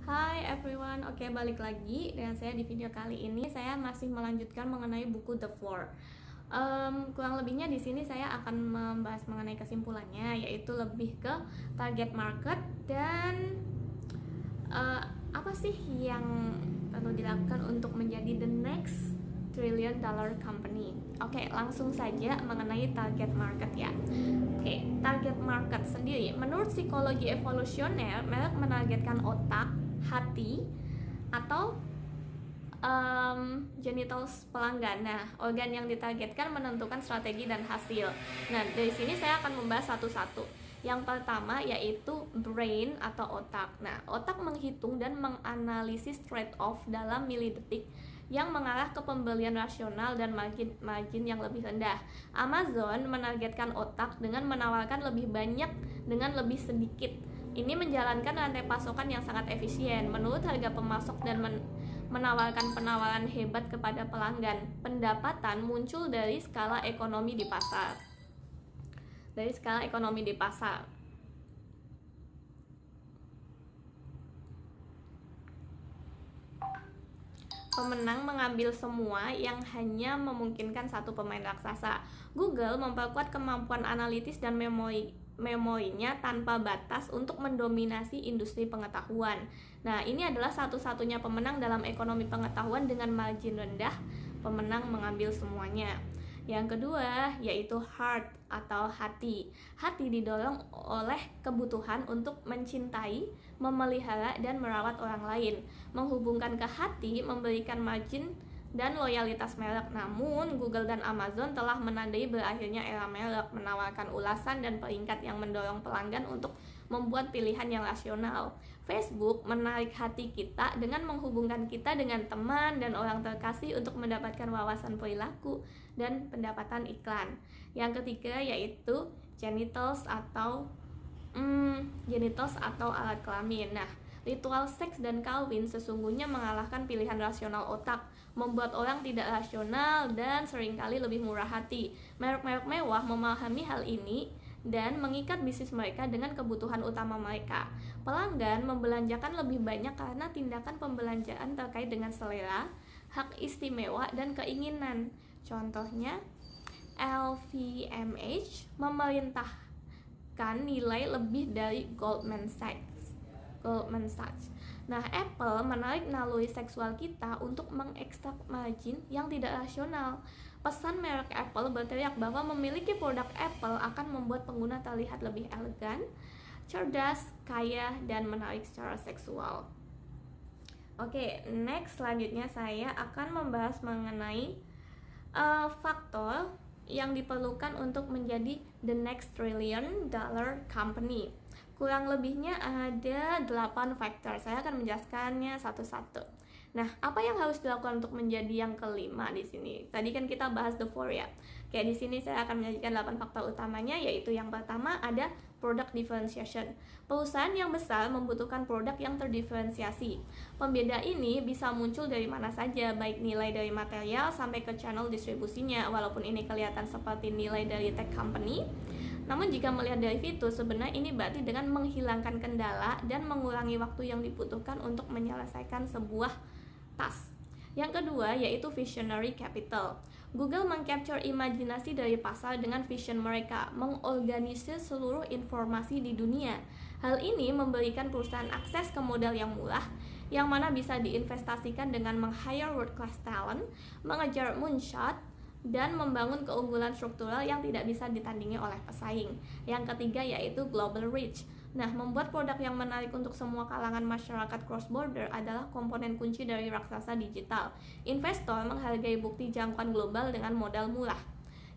Hai everyone, oke balik lagi dengan saya di video kali ini. Saya masih melanjutkan mengenai buku The Four. Kurang lebihnya di sini saya akan membahas mengenai kesimpulannya, yaitu lebih ke target market dan apa sih yang perlu dilakukan untuk menjadi the next trillion dollar company. Oke, langsung saja mengenai target market ya. Oke, target market sendiri menurut psikologi evolusioner, merek menargetkan otak, hati, atau genitals pelanggan. Nah, organ yang ditargetkan menentukan strategi dan hasil. Nah, dari sini saya akan membahas satu-satu. Yang pertama yaitu brain atau otak. Nah, otak menghitung dan menganalisis trade-off dalam milidetik yang mengarah ke pembelian rasional dan margin yang lebih rendah. Amazon menargetkan otak dengan menawarkan lebih banyak dengan lebih sedikit. Ini menjalankan rantai pasokan yang sangat efisien menurut harga pemasok dan menawarkan penawaran hebat kepada pelanggan. Pendapatan muncul dari skala ekonomi di pasar. Pemenang mengambil semua yang hanya memungkinkan satu pemain raksasa. Google memperkuat kemampuan analitis dan memorinya tanpa batas untuk mendominasi industri pengetahuan. Nah, ini adalah satu-satunya pemenang dalam ekonomi pengetahuan dengan margin rendah. Pemenang mengambil semuanya. Yang kedua yaitu heart atau hati. Hati didorong oleh kebutuhan untuk mencintai, memelihara, dan merawat orang lain. Menghubungkan ke hati memberikan margin dan loyalitas merek. Namun, Google dan Amazon telah menandai berakhirnya era merek, menawarkan ulasan dan peringkat yang mendorong pelanggan untuk membuat pilihan yang rasional. Facebook menarik hati kita dengan menghubungkan kita dengan teman dan orang terkasih untuk mendapatkan wawasan perilaku dan pendapatan iklan. Yang ketiga yaitu genitals atau alat kelamin. Nah, ritual seks dan kawin sesungguhnya mengalahkan pilihan rasional otak, membuat orang tidak rasional dan seringkali lebih murah hati. Merek-merek mewah memahami hal ini dan mengikat bisnis mereka dengan kebutuhan utama mereka. Pelanggan membelanjakan lebih banyak karena tindakan pembelanjaan terkait dengan selera, hak istimewa, dan keinginan. Contohnya, LVMH memerintahkan nilai lebih dari Goldman Sachs. Nah, Apple menarik naluri seksual kita untuk mengekstrak margin yang tidak rasional. Pesan merek Apple berteriak bahwa memiliki produk Apple akan membuat pengguna terlihat lebih elegan, cerdas, kaya, dan menarik secara seksual. Oke, next selanjutnya saya akan membahas mengenai faktor yang diperlukan untuk menjadi the next trillion dollar company. Kurang lebihnya ada 8 faktor. Saya akan menjelaskannya satu-satu. Nah, apa yang harus dilakukan untuk menjadi yang kelima di sini? Tadi kan kita bahas the four ya. Kayak di sini saya akan menyajikan 8 faktor utamanya, yaitu yang pertama ada product differentiation. Perusahaan yang besar membutuhkan produk yang terdiferensiasi. Pembeda ini bisa muncul dari mana saja, baik nilai dari material sampai ke channel distribusinya. Walaupun ini kelihatan seperti nilai dari tech company, namun jika melihat dari fitur, sebenarnya ini berarti dengan menghilangkan kendala dan mengurangi waktu yang dibutuhkan untuk menyelesaikan sebuah task. Yang kedua yaitu visionary capital. Google mengcapture imajinasi dari pasar dengan vision mereka, mengorganisir seluruh informasi di dunia. Hal ini memberikan perusahaan akses ke modal yang murah, yang mana bisa diinvestasikan dengan meng-hire world-class talent, mengejar moonshot, dan membangun keunggulan struktural yang tidak bisa ditandingi oleh pesaing. Yang ketiga yaitu global reach. Nah, membuat produk yang menarik untuk semua kalangan masyarakat cross-border adalah komponen kunci dari raksasa digital. Investor menghargai bukti jangkauan global dengan modal murah.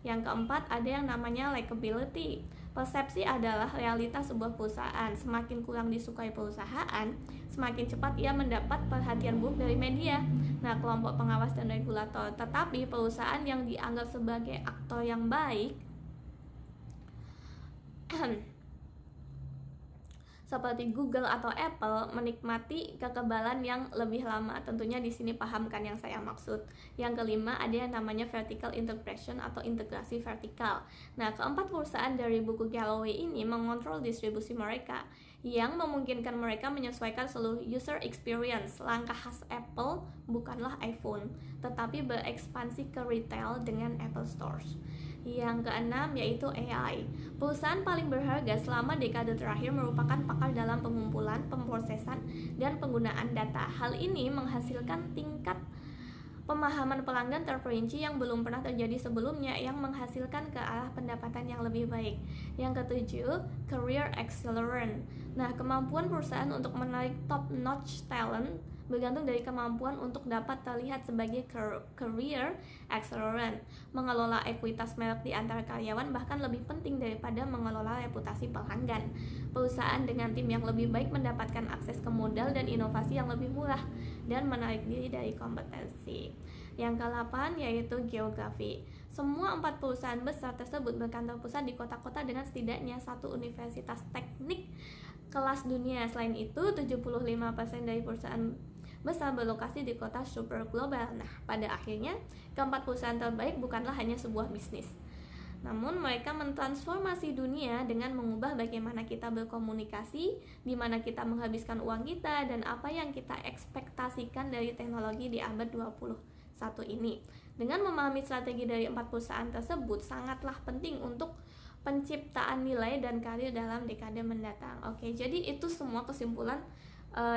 Yang keempat ada yang namanya likability. Persepsi adalah realitas sebuah perusahaan. Semakin kurang disukai perusahaan, semakin cepat ia mendapat perhatian buruk dari media, kelompok pengawas dan regulator. Tetapi perusahaan yang dianggap sebagai aktor yang baik seperti Google atau Apple menikmati kekebalan yang lebih lama. Tentunya di sini pahamkan yang saya maksud. Yang kelima, ada yang namanya vertical integration atau integrasi vertikal. Nah, keempat perusahaan dari buku Galloway ini mengontrol distribusi mereka, yang memungkinkan mereka menyesuaikan seluruh user experience. Langkah khas Apple bukanlah iPhone, tetapi berekspansi ke retail dengan Apple Stores. Yang keenam yaitu AI. Perusahaan paling berharga selama dekade terakhir merupakan pakar dalam pengumpulan, pemrosesan, dan penggunaan data. Hal ini menghasilkan tingkat pemahaman pelanggan terperinci yang belum pernah terjadi sebelumnya, yang menghasilkan ke arah pendapatan yang lebih baik. Yang ketujuh, career accelerant. Nah, kemampuan perusahaan untuk menarik top-notch talent bergantung dari kemampuan untuk dapat terlihat sebagai career accelerant. Mengelola ekuitas merek di antara karyawan bahkan lebih penting daripada mengelola reputasi pelanggan. Perusahaan dengan tim yang lebih baik mendapatkan akses ke modal dan inovasi yang lebih murah dan menarik diri dari kompetensi. Yang ke-8 yaitu geografi. Semua 4 perusahaan besar tersebut berkantor pusat di kota-kota dengan setidaknya satu universitas teknik kelas dunia. Selain itu, 75% dari perusahaan besar berlokasi di kota super global. Nah, pada akhirnya, keempat perusahaan terbaik bukanlah hanya sebuah bisnis, namun mereka mentransformasi dunia dengan mengubah bagaimana kita berkomunikasi, di mana kita menghabiskan uang kita, dan apa yang kita ekspektasikan dari teknologi di abad 21 ini. Dengan memahami strategi dari 4 perusahaan tersebut, sangatlah penting untuk penciptaan nilai dan karir dalam dekade mendatang. Oke, jadi itu semua kesimpulan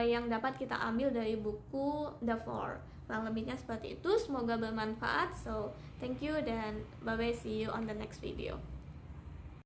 yang dapat kita ambil dari buku The Four. Kurang lebihnya seperti itu, semoga bermanfaat. So, thank you dan bye-bye, see you on the next video.